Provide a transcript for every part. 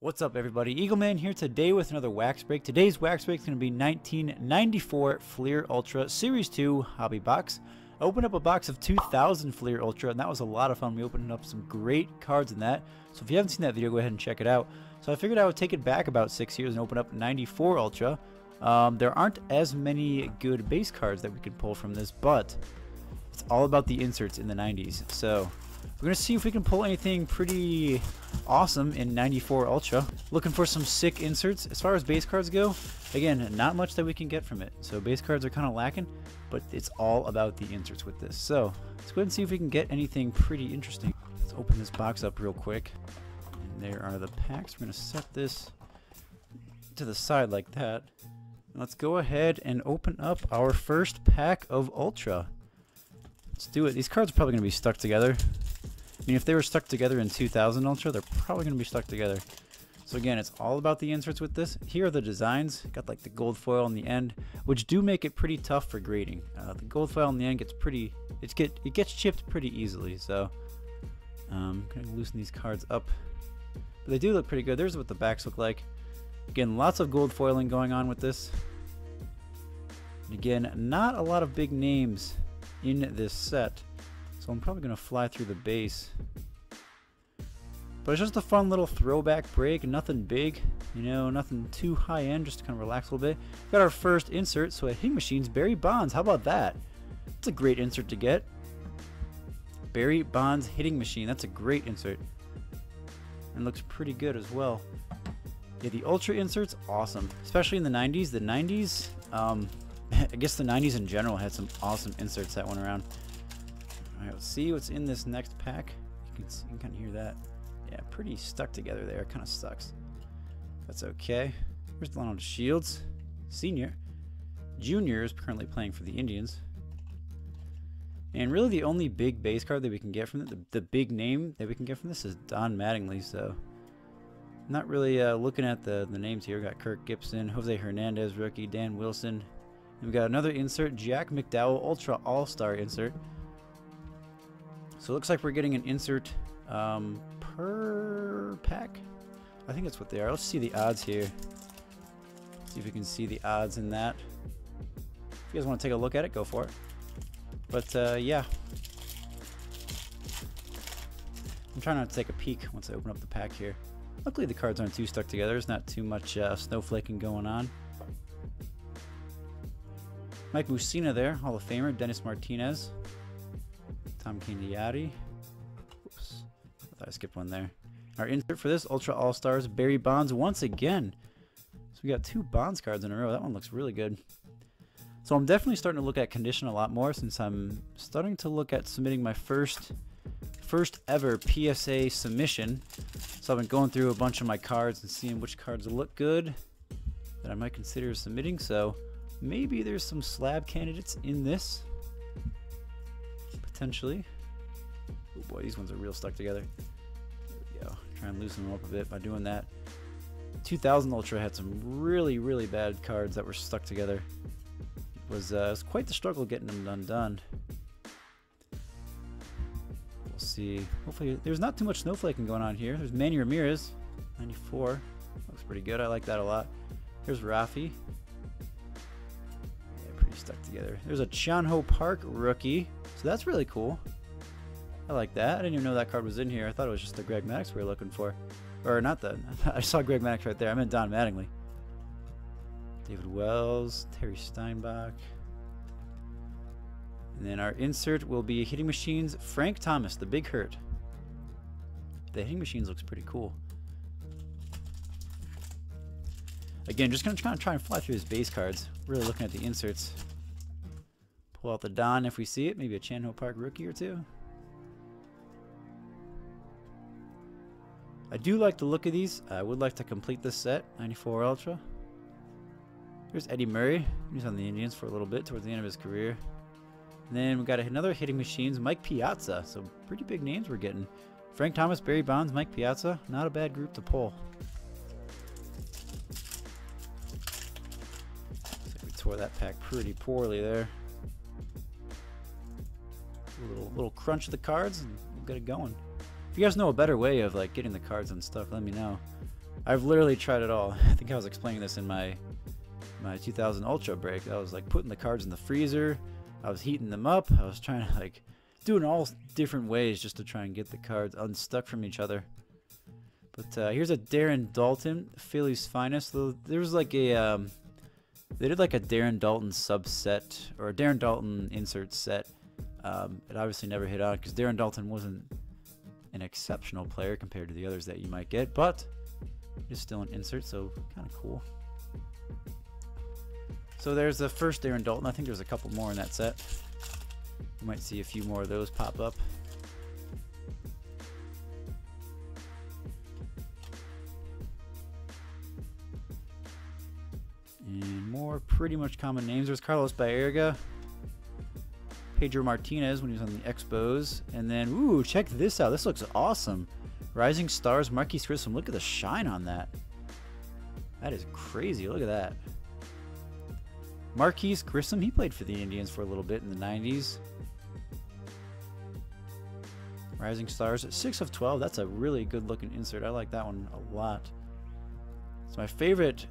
What's up, everybody? Eagleman here today with another wax break. Today's wax break is going to be 1994 Fleer Ultra Series 2 Hobby Box. I opened up a box of 2000 Fleer Ultra, and that was a lot of fun. We opened up some great cards in that. So if you haven't seen that video, go ahead and check it out. So I figured I would take it back about 6 years and open up 94 Ultra. There aren't as many good base cards that we can pull from this, but it's all about the inserts in the 90s. So we're going to see if we can pull anything pretty awesome in 94 Ultra. Looking for some sick inserts. As far as base cards go, again, not much that we can get from it. So base cards are kind of lacking, but it's all about the inserts with this. So let's go ahead and see if we can get anything pretty interesting. Let's open this box up real quick. And there are the packs. We're going to set this to the side like that. And let's go ahead and open up our first pack of Ultra. Let's do it. These cards are probably going to be stuck together. I mean, if they were stuck together in 2000 Ultra, they're probably going to be stuck together. So again, it's all about the inserts with this. Here are the designs. Got like the gold foil on the end, which do make it pretty tough for grading. The gold foil on the end gets pretty, it gets chipped pretty easily. So I'm going to loosen these cards up. But they do look pretty good. There's what the backs look like. Again, lots of gold foiling going on with this. And again, not a lot of big names in this set. So I'm probably going to fly through the base. But it's just a fun little throwback break. Nothing big, you know, nothing too high end, just to kind of relax a little bit. Got our first insert, so at Hitting Machines, Barry Bonds. How about that? That's a great insert to get. Barry Bonds Hitting Machine. That's a great insert. And looks pretty good as well. Yeah, the Ultra inserts, awesome. Especially in the 90s. The 90s, I guess the 90s in general had some awesome inserts that went around. Alright, let's see what's in this next pack. You can kind of hear that. Yeah, pretty stuck together there. It kind of sucks. That's okay. Here's Donald Shields, Senior. Junior is currently playing for the Indians. And really the only big base card that we can get from it, the big name that we can get from this is Don Mattingly. So not really looking at the names here. We got Kirk Gibson, Jose Hernandez, rookie, Dan Wilson. And we got another insert, Jack Mcdowell, Ultra All-Star insert. So it looks like we're getting an insert per pack. I think that's what they are. Let's see the odds here. See if we can see the odds in that. If you guys want to take a look at it, go for it. But yeah. I'm trying not to take a peek once I open up the pack here. Luckily the cards aren't too stuck together. There's not too much snowflaking going on. Mike Mussina there, Hall of Famer. Dennis Martinez. Tom Candiati. Oops, I thought I skipped one there. Our insert for this, Ultra All-Stars, Barry Bonds once again. So we got 2 Bonds cards in a row. That one looks really good. So I'm definitely starting to look at condition a lot more since I'm starting to look at submitting my first ever PSA submission. So I've been going through a bunch of my cards and seeing which cards look good that I might consider submitting. So maybe there's some slab candidates in this. Potentially. Oh boy, these ones are real stuck together. There we go. Try and loosen them up a bit by doing that. 2000 Ultra had some really bad cards that were stuck together. It was quite the struggle getting them undone. We'll see. Hopefully, there's not too much snowflaking going on here. There's Manny Ramirez, 94. Looks pretty good. I like that a lot. Here's Rafi. Yeah, pretty stuck together. There's a Chanho Park rookie. So that's really cool. I like that. I didn't even know that card was in here. I thought it was just the Greg Maddux we were looking for. Or not the... I saw Greg Maddux right there. I meant Don Mattingly. David Wells. Terry Steinbach. And then our insert will be Hitting Machines. Frank Thomas, the Big Hurt. The Hitting Machines looks pretty cool. Again, just going to try and fly through his base cards. Really looking at the inserts. Pull out the Don if we see it. Maybe a Chanho Park rookie or two. I do like the look of these. I would like to complete this set. 94 Ultra. Here's Eddie Murray. He was on the Indians for a little bit towards the end of his career. And then we got another Hitting Machines. Mike Piazza. So pretty big names we're getting. Frank Thomas, Barry Bonds, Mike Piazza. Not a bad group to pull. Looks like we tore that pack pretty poorly there. Little crunch of the cards and we'll get it going. If you guys know a better way of like getting the cards and stuff, let me know. I've literally tried it all. I think I was explaining this in my 2000 Ultra break. I was like putting the cards in the freezer. I was heating them up. I was trying to like doing all different ways just to try and get the cards unstuck from each other. But here's a Darren Dalton, Philly's finest. There was like a they did like a Darren Dalton subset or a Darren Dalton insert set. It obviously never hit on because Darren Dalton wasn't an exceptional player compared to the others that you might get, but it's still an insert, so kind of cool. So there's the first Darren Dalton. I think there's a couple more in that set. You might see a few more of those pop up. And more pretty much common names. There's Carlos Baerga, Pedro Martinez when he was on the Expos, and then ooh, check this out. This looks awesome. Rising Stars, Marquise Grissom. Look at the shine on that. That is crazy. Look at that. Marquise Grissom, he played for the Indians for a little bit in the 90s. Rising Stars, 6 of 12. That's a really good looking insert. I like that one a lot. It's my favorite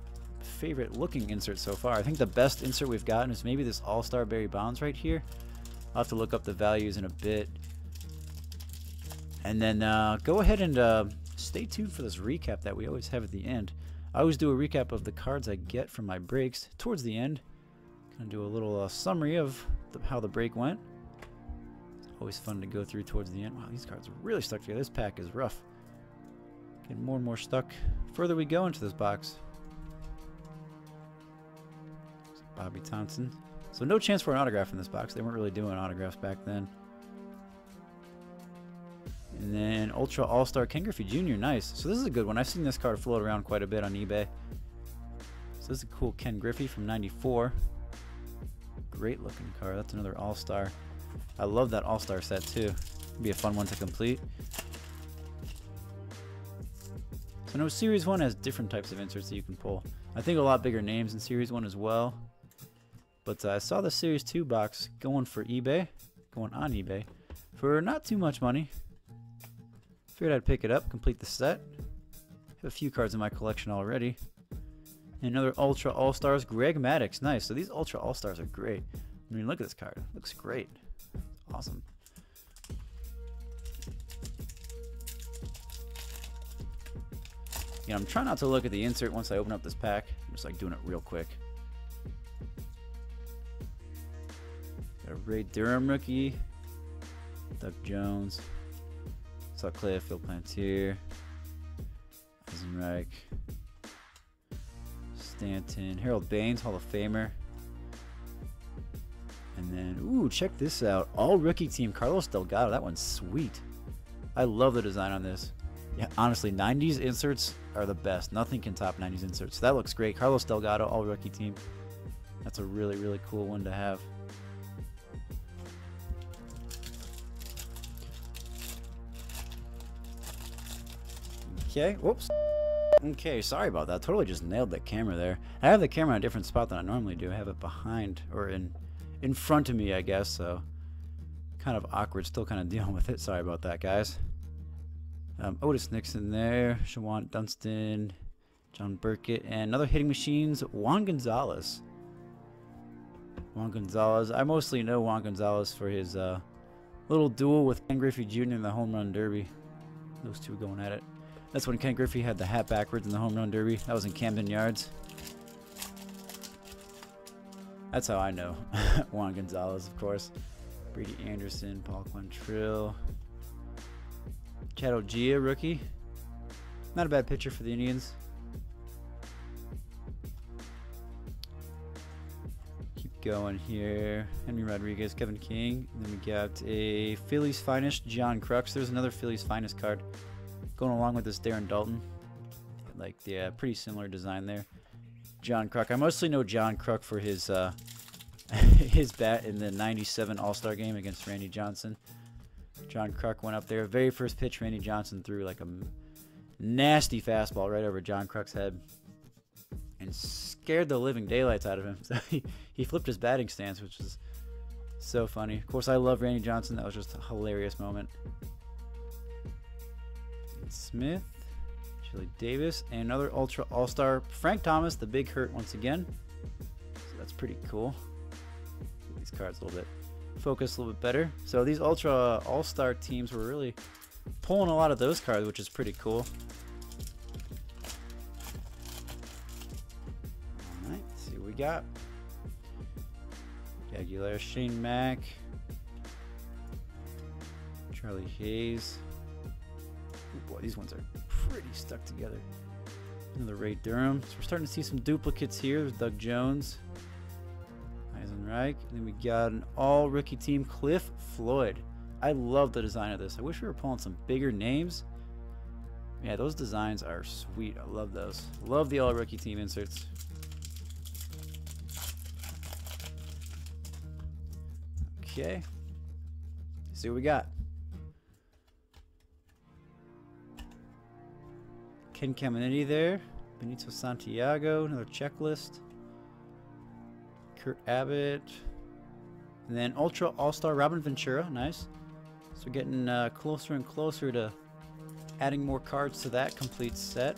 looking insert so far. I think the best insert we've gotten is maybe this All-Star Barry Bonds right here. I'll have to look up the values in a bit. And then go ahead and stay tuned for this recap that we always have at the end. I always do a recap of the cards I get from my breaks towards the end. Gonna do a little summary of how the break went. It's always fun to go through towards the end. Wow, these cards are really stuck together. This pack is rough. Getting more and more stuck further we go into this box. Bobby Thompson. So no chance for an autograph in this box. They weren't really doing autographs back then. And then Ultra All-Star Ken Griffey Jr. Nice. So this is a good one. I've seen this card float around quite a bit on eBay. So this is a cool Ken Griffey from '94. Great looking card. That's another All-Star. I love that All-Star set too. It'd be a fun one to complete. So no, Series 1 has different types of inserts that you can pull. I think a lot bigger names in Series 1 as well. But I saw the Series 2 box going on eBay for not too much money. Figured I'd pick it up, complete the set. Have a few cards in my collection already. And another Ultra All-Stars, Greg Maddux. Nice. So these Ultra All-Stars are great. I mean, look at this card. It looks great. Awesome. Yeah, I'm trying not to look at the insert once I open up this pack. I'm just like doing it real quick. Got a Ray Durham rookie. Doug Jones. Sutcliffe, Phil Plantier. Eisenreich. Stanton. Harold Baines, Hall of Famer. And then, ooh, check this out. All rookie team, Carlos Delgado. That one's sweet. I love the design on this. Yeah, honestly, 90s inserts are the best. Nothing can top 90s inserts. So that looks great. Carlos Delgado, all rookie team. That's a really, really cool one to have. Okay, whoops. Okay, sorry about that. Totally just nailed the camera there. I have the camera in a different spot than I normally do. I have it behind, or in front of me, I guess, so kind of awkward. Still kind of dealing with it. Sorry about that, guys. Otis Nixon there, Shawant Dunston, John Burkett, and another Hitting Machines, Juan Gonzalez. Juan Gonzalez. I mostly know Juan Gonzalez for his little duel with Ken Griffey Jr. in the Home Run Derby. Those two going at it. That's when Ken Griffey had the hat backwards in the Home Run Derby. That was in Camden Yards. That's how I know Juan Gonzalez, of course. Brady Anderson, Paul Quantrill. Chad Ogia, rookie. Not a bad pitcher for the Indians. Keep going here. Henry Rodriguez, Kevin King. And then we got a Phillies Finest, John Kruk. There's another Phillies Finest card going along with this Darren Dalton. Like, yeah, pretty similar design there. John Kruk. I mostly know John Kruk for his his bat in the '97 All-Star game against Randy Johnson. John Kruk went up there. Very first pitch, Randy Johnson threw like a nasty fastball right over John Kruk's head and scared the living daylights out of him. So he flipped his batting stance, which is so funny. Of course, I love Randy Johnson. That was just a hilarious moment. Smith, Chili Davis, and another Ultra All-Star. Frank Thomas, the big hurt once again. So that's pretty cool. Get these cards a little bit focus a little bit better. So these Ultra All-Star teams were really pulling a lot of those cards, which is pretty cool. Alright, let's see what we got. Aguilera, Shane Mack, Charlie Hayes. Oh boy, these ones are pretty stuck together. Another Ray Durham. So we're starting to see some duplicates here. There's Doug Jones, Eisenreich. And then we got an all-rookie team, Cliff Floyd. I love the design of this. I wish we were pulling some bigger names. Yeah, those designs are sweet. I love those. Love the all-rookie team inserts. Okay. Let's see what we got. Ken Caminiti there. Benito Santiago, another checklist. Kurt Abbott. And then Ultra All-Star Robin Ventura. Nice. So we're getting closer and closer to adding more cards to that complete set.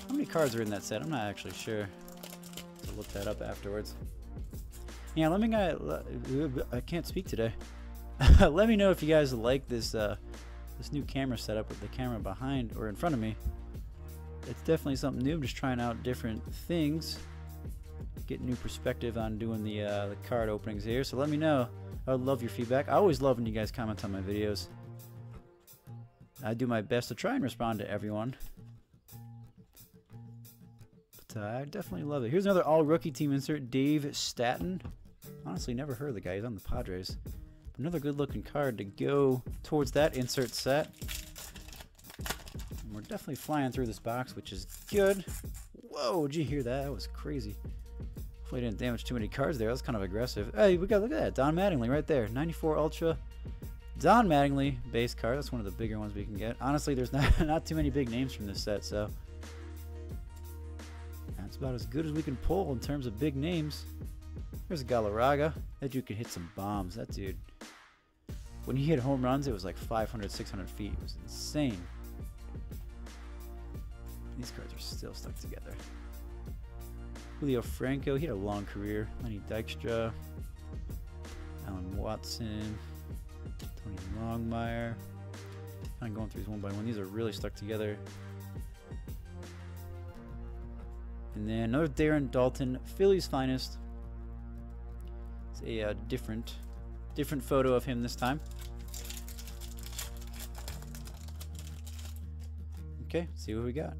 How many cards are in that set? I'm not actually sure. I'll look that up afterwards. Yeah, let me know. I can't speak today. Let me know if you guys like this this new camera setup with the camera behind or in front of me. It's definitely something new. I'm just trying out different things, get new perspective on doing the card openings here. So let me know. I would love your feedback. I always love when you guys comment on my videos. I do my best to try and respond to everyone. But I definitely love it. Here's another all-rookie team insert, Dave Statton. Honestly, never heard of the guy. He's on the Padres. Another good-looking card to go towards that insert set. And we're definitely flying through this box, which is good. Whoa, did you hear that? That was crazy. Hopefully I didn't damage too many cards there. That was kind of aggressive. Hey, we got, look at that. Don Mattingly right there. 94 Ultra. Don Mattingly base card. That's one of the bigger ones we can get. Honestly, there's not too many big names from this set, so that's about as good as we can pull in terms of big names. There's a Galarraga. That dude can hit some bombs. That dude, when he hit home runs, it was like 500, 600 feet. It was insane. These cards are still stuck together. Julio Franco, he had a long career. Lenny Dykstra, Alan Watson, Tony Longmire. I'm going through these one by one. These are really stuck together. And then another Darren Dalton, Philly's finest. It's a different photo of him this time. Okay, see what we got.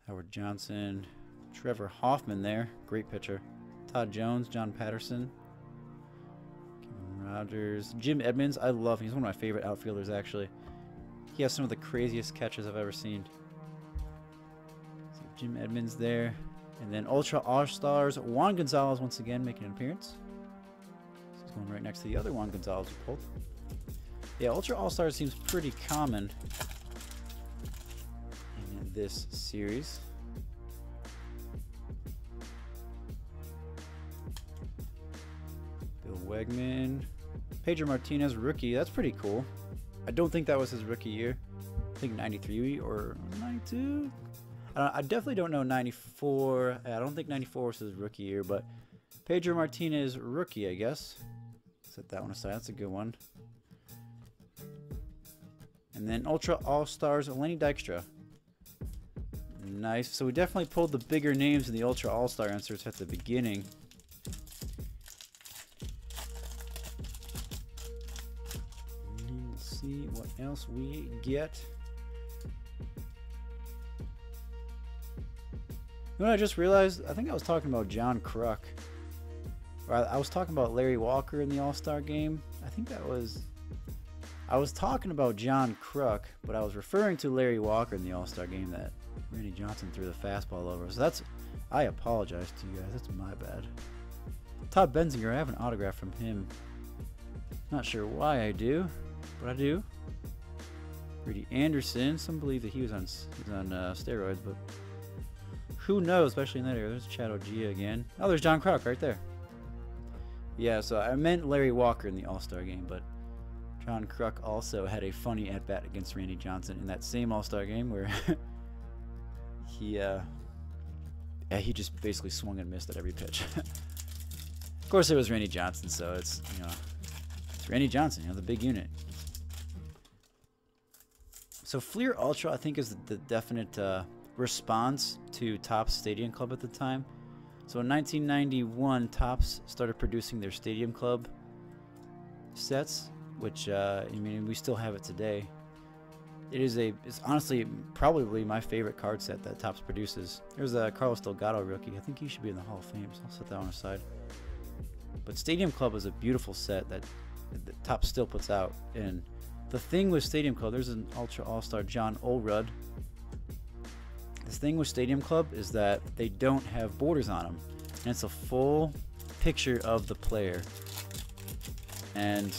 Howard Johnson, Trevor Hoffman there, great pitcher. Todd Jones, John Patterson, Kevin Rogers, Jim Edmonds. I love him. He's one of my favorite outfielders, actually. He has some of the craziest catches I've ever seen. So Jim Edmonds there. And then Ultra All-Stars, Juan Gonzalez once again making an appearance. So he's going right next to the other Juan Gonzalez we pulled. Yeah, Ultra All-Stars seems pretty common in this series. Bill Wegman, Pedro Martinez, rookie. That's pretty cool. I don't think that was his rookie year. I think 93 or 92. I definitely don't know 94. I don't think 94 was his rookie year, but Pedro Martinez, rookie, I guess. Set that one aside. That's a good one. And then Ultra All-Stars, Lenny Dykstra. Nice. So we definitely pulled the bigger names in the Ultra All-Star inserts at the beginning. Let's see what else we get. You know what I just realized? I think I was talking about John Kruk. Or I was talking about Larry Walker in the All-Star game. I think that was... I was talking about John Kruk, but I was referring to Larry Walker in the All-Star game that Randy Johnson threw the fastball over. So that's... I apologize to you guys. That's my bad. Todd Benzinger, I have an autograph from him. Not sure why I do, but I do. Brady Anderson. Some believe that he was on steroids, but who knows, especially in that area. There's Chad Ogia again. Oh, there's John Kruk right there. Yeah, so I meant Larry Walker in the All-Star game, but John Kruk also had a funny at-bat against Randy Johnson in that same All-Star game where he just basically swung and missed at every pitch. Of course, it was Randy Johnson, so it's, you know, it's Randy Johnson, you know, the big unit. So Fleer Ultra, I think, is the definite response to Topps Stadium Club at the time. So in 1991, Topps started producing their Stadium Club sets, which I mean, we still have it today. It's honestly probably my favorite card set that Topps produces. There's a Carlos Delgado rookie. I think he should be in the Hall of Fame, so I'll set that on the side. But Stadium Club is a beautiful set that Topps still puts out. And the thing with Stadium Club, there's an Ultra All-Star John Olrud. The thing with Stadium Club is that they don't have borders on them, and it's a full picture of the player. And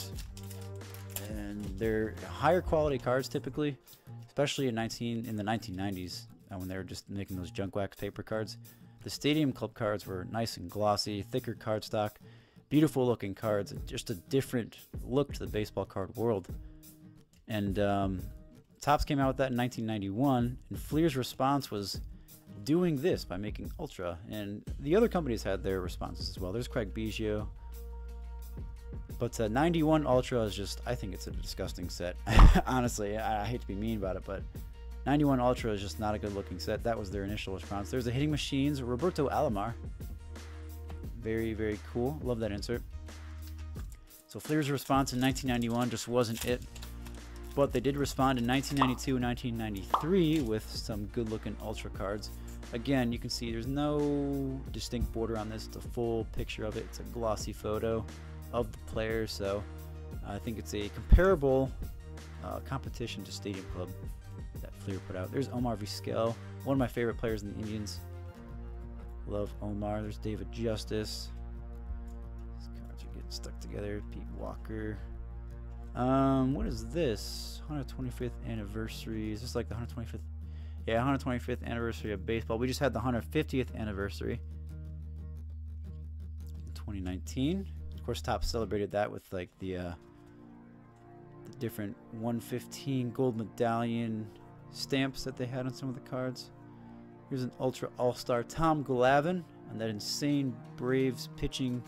they're higher quality cards typically, especially in the 1990s when they were just making those junk wax paper cards. The Stadium Club cards were nice and glossy, thicker cardstock, beautiful looking cards, just a different look to the baseball card world. And Topps came out with that in 1991, and Fleer's response was doing this by making Ultra. And the other companies had their responses as well. There's Craig Biggio. But 91 Ultra is just, I think it's a disgusting set. Honestly, I hate to be mean about it, but 91 Ultra is just not a good looking set. That was their initial response. There's the Hitting Machines, Roberto Alomar. Very, very cool. Love that insert. So Fleer's response in 1991 just wasn't it. But they did respond in 1992 and 1993 with some good looking Ultra cards. Again, you can see there's no distinct border on this. It's a full picture of it. It's a glossy photo of the player, so I think it's a comparable competition to Stadium Club that Fleer put out. There's Omar Vizquel, one of my favorite players in the Indians. Love Omar. There's David Justice. These cards are getting stuck together. Pete Walker. What is this? 125th anniversary. Is this like the 125th? Yeah, 125th anniversary of baseball. We just had the 150th anniversary in 2019. Of course, Topps celebrated that with like the different 115 gold medallion stamps that they had on some of the cards. Here's an Ultra All-Star Tom Glavine and that insane Braves pitching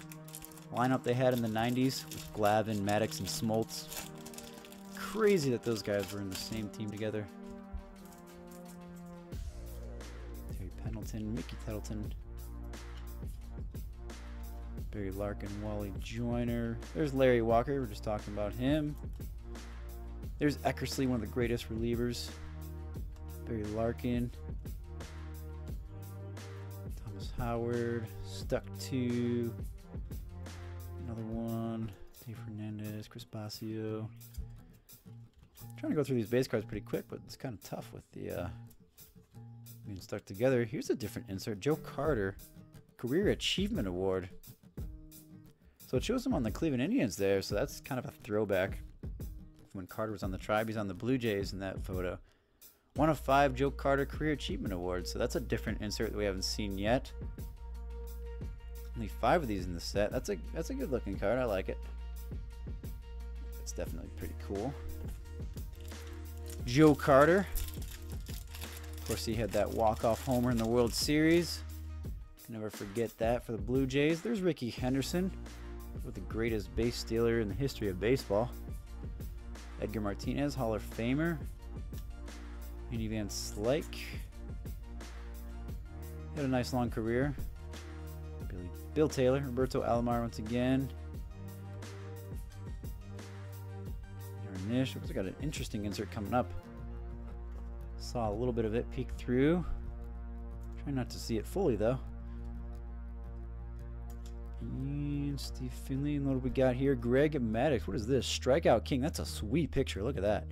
lineup they had in the 90s with Glavine, Maddux, and Smoltz. Crazy that those guys were in the same team together. Terry Pendleton, Mickey Tettleton, Barry Larkin, Wally Joyner. There's Larry Walker. We were just talking about him. There's Eckersley, one of the greatest relievers. Barry Larkin. Thomas Howard. Stuck to. Another one. Dave Hernandez. Chris Basio. Trying to go through these base cards pretty quick, but it's kind of tough with the being stuck together. Here's a different insert. Joe Carter. Career Achievement Award. So it shows him on the Cleveland Indians there, so that's kind of a throwback. When Carter was on the Tribe, he's on the Blue Jays in that photo. 1 of 5 Joe Carter Career Achievement Awards, so that's a different insert that we haven't seen yet. Only 5 of these in the set. That's a good looking card. I like it. It's definitely pretty cool. Joe Carter. Of course, he had that walk-off homer in the World Series. Can never forget that for the Blue Jays. There's Ricky Henderson, with the greatest base stealer in the history of baseball. Edgar Martinez, Hall of Famer. Andy Van Slyke. Had a nice long career. Bill Taylor, Roberto Alomar once again. Aaron Nish. Looks like I got an interesting insert coming up. Saw a little bit of it peek through. Try not to see it fully though. And Steve Finley. And what do we got here? Greg Maddux. What is this? Strikeout King. That's a sweet picture. Look at that.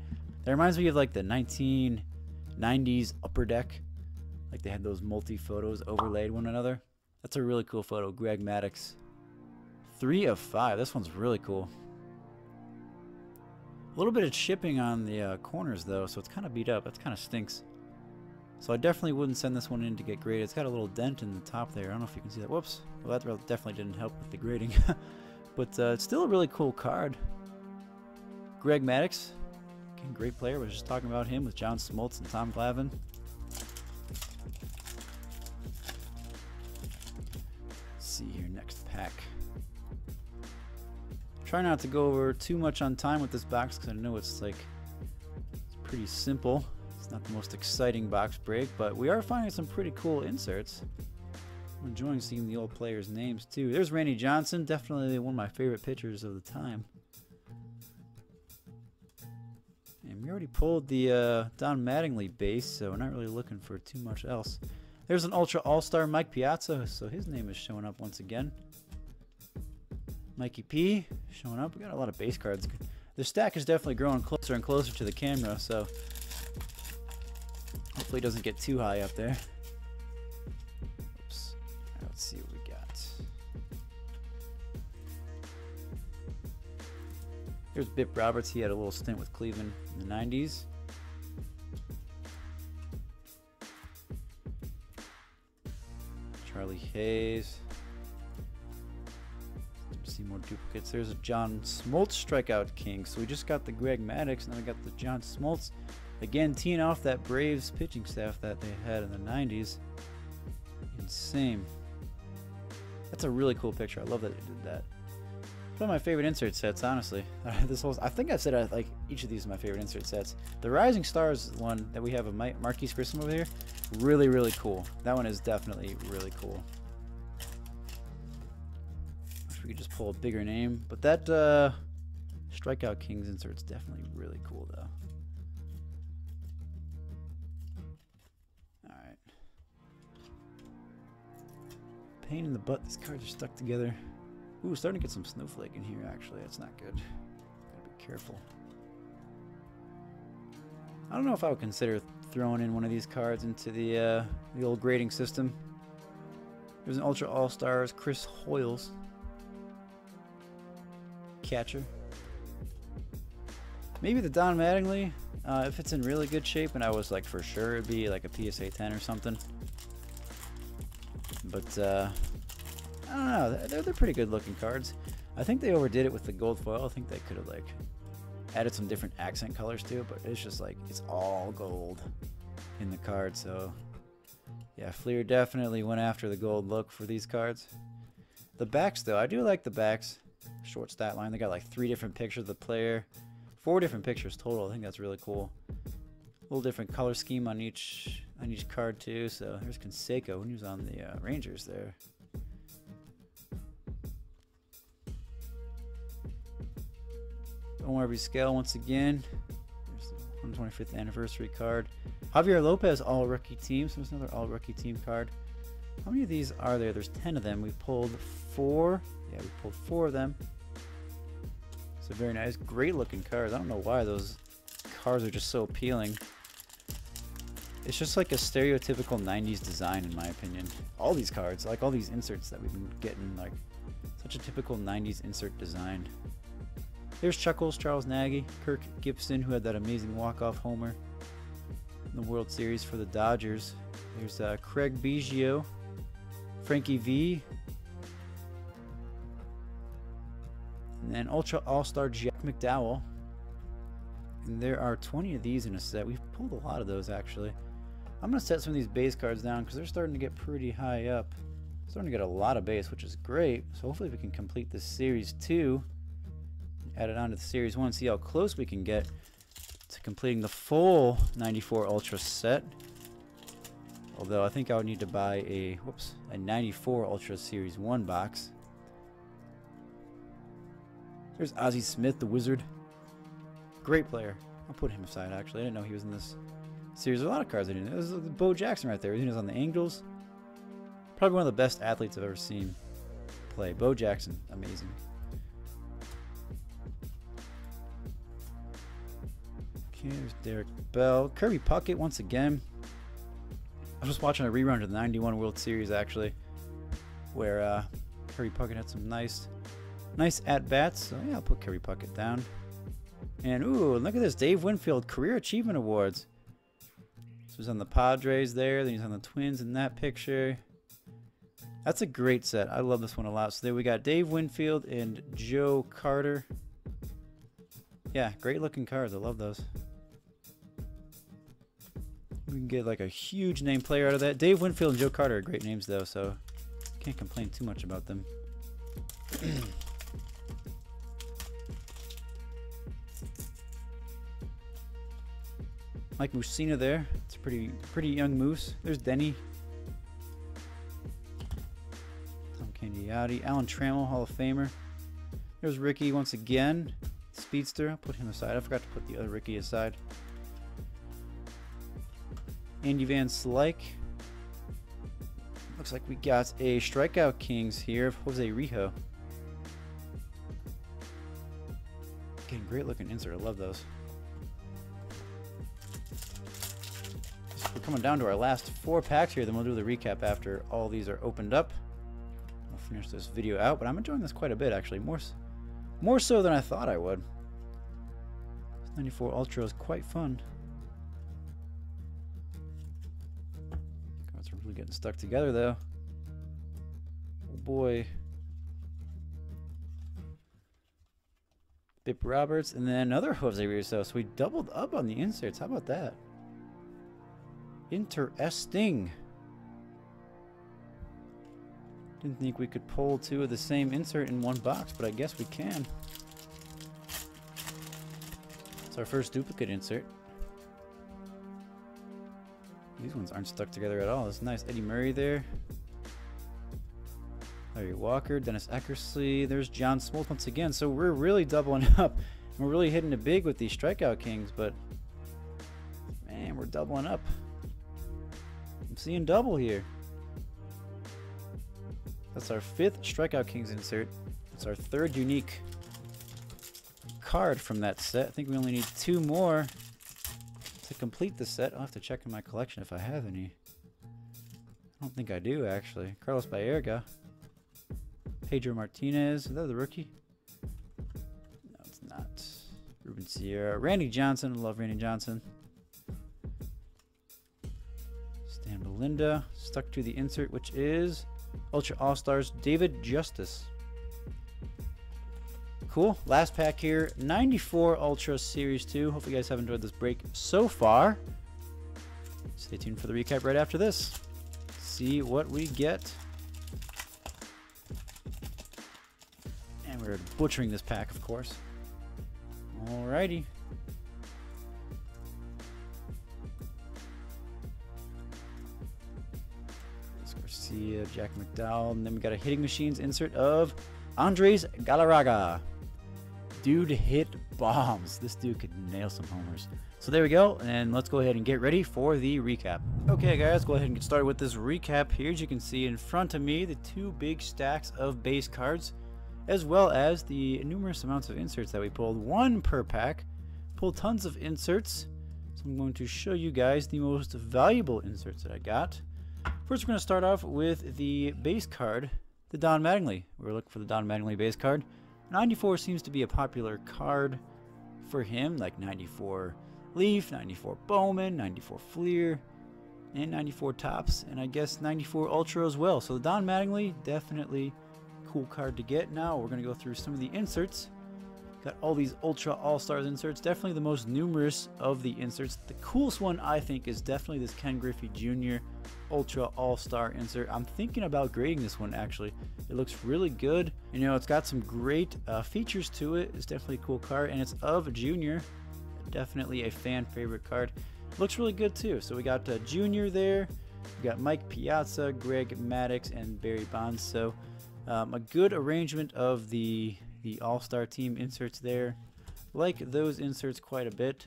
That reminds me of like the 1990s Upper Deck. Like they had those multi-photos overlaid one another. That's a really cool photo. Greg Maddux. 3 of 5. This one's really cool. A little bit of chipping on the corners though, so it's kind of beat up. That kind of stinks. So I definitely wouldn't send this one in to get graded. It's got a little dent in the top there. I don't know if you can see that. Whoops. Well, that definitely didn't help with the grading. But it's still a really cool card. Greg Maddux, again, great player. We were just talking about him with John Smoltz and Tom Glavine. Let's see here, next pack. Try not to go over too much on time with this box because I know it's pretty simple. It's not the most exciting box break, but we are finding some pretty cool inserts. I'm enjoying seeing the old players' names too. There's Randy Johnson, definitely one of my favorite pitchers of the time. And we already pulled the Don Mattingly base, so we're not really looking for too much else. There's an Ultra All-Star Mike Piazza, so his name is showing up once again. Mikey P showing up. We got a lot of base cards. The stack is definitely growing closer and closer to the camera, so hopefully it doesn't get too high up there. Oops. Let's see what we got. Here's Bip Roberts. He had a little stint with Cleveland in the 90s. Charlie Hayes. See more duplicates. There's a John Smoltz strikeout king. So we just got the Greg Maddux, and then we got the John Smoltz. Again, teeing off that Braves pitching staff that they had in the 90s. Insane. That's a really cool picture. I love that they did that. It's one of my favorite insert sets, honestly. I think I said I like each of these are my favorite insert sets. The Rising Stars one that we have of Marquise Grissom over here, really, really cool. That one is definitely really cool. We could just pull a bigger name, but that Strikeout Kings insert's definitely really cool though. Alright. Pain in the butt, these cards are stuck together. Ooh, starting to get some snowflake in here actually, that's not good. Gotta be careful. I don't know if I would consider throwing in one of these cards into the old grading system. There's an Ultra All-Stars, Chris Hoyles. Catcher. Maybe the Don Mattingly, if it's in really good shape, and I was like for sure it'd be like a PSA 10 or something. But I don't know, they're pretty good looking cards. I think they overdid it with the gold foil. I think they could have like added some different accent colors to it, but it's just like it's all gold in the card. So yeah, Fleer definitely went after the gold look for these cards. The backs though, I do like the backs. Short stat line. They got like 3 different pictures of the player, 4 different pictures total. I think that's really cool. A little different color scheme on each card too. So there's Canseco when he was on the Rangers there. Omar Vizquel once again. There's the 125th anniversary card. Javier Lopez all rookie team. So there's another all rookie team card. How many of these are there? There's 10 of them. We pulled 4. Yeah, we pulled 4 of them. So very nice. Great looking cards. I don't know why those cards are just so appealing. It's just like a stereotypical 90s design in my opinion. All these cards, like all these inserts that we've been getting, like such a typical 90s insert design. There's Chuckles, Charles Nagy, Kirk Gibson, who had that amazing walk-off homer in the World Series for the Dodgers. There's Craig Biggio, Frankie V, and then Ultra All-Star Jack McDowell. And there are 20 of these in a set. We've pulled a lot of those actually. I'm going to set some of these base cards down because they're starting to get pretty high up. Starting to get a lot of base, which is great. So hopefully we can complete this Series 2. Add it on to the Series 1, see how close we can get to completing the full 94 Ultra set. Although I think I would need to buy a 94 Ultra Series 1 box. There's Ozzie Smith, the Wizard. Great player. I'll put him aside actually. I didn't know he was in this series. There's a lot of cards I didn't know. There's Bo Jackson right there. He was on the Angels. Probably one of the best athletes I've ever seen play. Bo Jackson, amazing. Okay, there's Derek Bell. Kirby Pucket once again. I was just watching a rerun of the 91 World Series actually, where Kirby Pucket had some nice at-bats. So yeah, I'll put Kirby Pucket down. And ooh, look at this, Dave Winfield Career Achievement Awards. So he's on the Padres there, then he's on the Twins in that picture. That's a great set. I love this one a lot. So there we got Dave Winfield and Joe Carter. Yeah, great looking cards. I love those. We can get like a huge name player out of that. Dave Winfield and Joe Carter are great names though, so can't complain too much about them. Mike Mussina there. It's a pretty young moose. There's Denny. Tom Candiati. Alan Trammell, Hall of Famer. There's Ricky once again. Speedster. I'll put him aside. I forgot to put the other Ricky aside. Andy Van Slyke. Looks like we got a Strikeout Kings here of Jose Rijo. Getting great looking insert. I love those. So we're coming down to our last 4 packs here. Then we'll do the recap after all these are opened up. We'll finish this video out, but I'm enjoying this quite a bit actually. More so than I thought I would. This 94 Ultra is quite fun. Cards are really getting stuck together though. Oh boy. Bip Roberts, and then another Jose Rizzo. So we doubled up on the inserts. How about that? Interesting. Didn't think we could pull 2 of the same insert in one box, but I guess we can. It's our first duplicate insert. These ones aren't stuck together at all. That's nice. Eddie Murray there. Larry Walker, Dennis Eckersley. There's John Smoltz once again. So we're really doubling up. We're really hitting it big with these Strikeout Kings, but man, we're doubling up. I'm seeing double here. That's our 5th Strikeout Kings insert. It's our 3rd unique card from that set. I think we only need 2 more to complete the set. I'll have to check in my collection if I have any. I don't think I do actually. Carlos Baerga. Pedro Martinez. Is that the rookie? No, it's not. Ruben Sierra. Randy Johnson. I love Randy Johnson. Stan Belinda. Stuck to the insert, which is Ultra All-Stars David Justice. Cool. Last pack here. 94 Ultra Series 2. Hope you guys have enjoyed this break so far. Stay tuned for the recap right after this. See what we get. And we're butchering this pack, of course. Alrighty. Garcia, Jack McDowell, and then we got a Hitting Machines insert of Andres Galarraga. Dude hit bombs. This dude could nail some homers. So there we go, and let's go ahead and get ready for the recap. Okay guys, go ahead and get started with this recap here. As you can see in front of me, the 2 big stacks of base cards, as well as the numerous amounts of inserts that we pulled. 1 per pack. Pulled tons of inserts. So I'm going to show you guys the most valuable inserts that I got. First, we're going to start off with the base card, the Don Mattingly. We're looking for the Don Mattingly base card. 94 seems to be a popular card for him, like 94 Leaf, 94 Bowman, 94 Fleer, and 94 Tops, and I guess 94 Ultra as well. So the Don Mattingly, definitely cool card to get. Now we're going to go through some of the inserts. Got all these Ultra All-Stars inserts, definitely the most numerous of the inserts. The coolest one I think is definitely this Ken Griffey Jr Ultra All-Star insert. I'm thinking about grading this one actually. It looks really good. You know, it's got some great features to it. It's definitely a cool card, and it's of Junior. Definitely a fan favorite card. Looks really good too. So we got Junior there. We got Mike Piazza, Greg Maddux, and Barry Bonds. So a good arrangement of the All-Star team inserts there. Like those inserts quite a bit.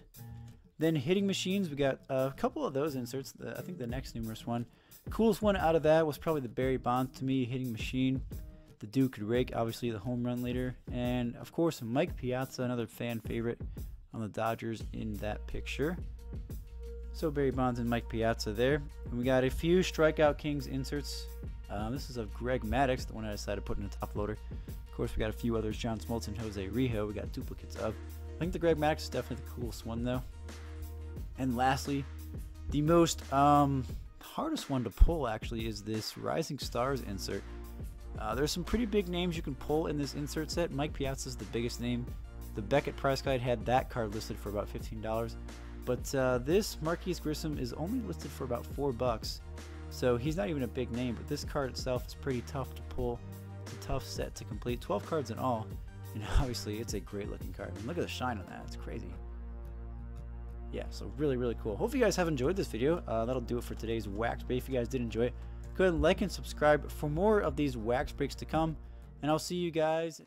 Then Hitting Machines, we got a couple of those inserts. I think the next numerous one. Coolest one out of that was probably the Barry Bonds to me, Hitting Machine. The dude could rake, obviously the home run leader. And of course, Mike Piazza, another fan favorite on the Dodgers in that picture. So Barry Bonds and Mike Piazza there. And we got a few Strikeout Kings inserts. This is of Greg Maddux, the one I decided to put in the top loader. Of course, we got a few others, John Smoltz and Jose Rijo. We got duplicates of. I think the Greg Maddux is definitely the coolest one though. And lastly, the most hardest one to pull actually is this Rising Stars insert. There's some pretty big names you can pull in this insert set. Mike Piazza is the biggest name. The Beckett price guide had that card listed for about $15. But this Marquise Grissom is only listed for about $4. So he's not even a big name, but this card itself is pretty tough to pull. It's a tough set to complete. 12 cards in all. And obviously it's a great looking card. I mean, look at the shine on that. It's crazy. Yeah, so really, really cool. Hope you guys have enjoyed this video. That'll do it for today's wax break. If you guys did enjoy it, go ahead and like and subscribe for more of these wax breaks to come. And I'll see you guys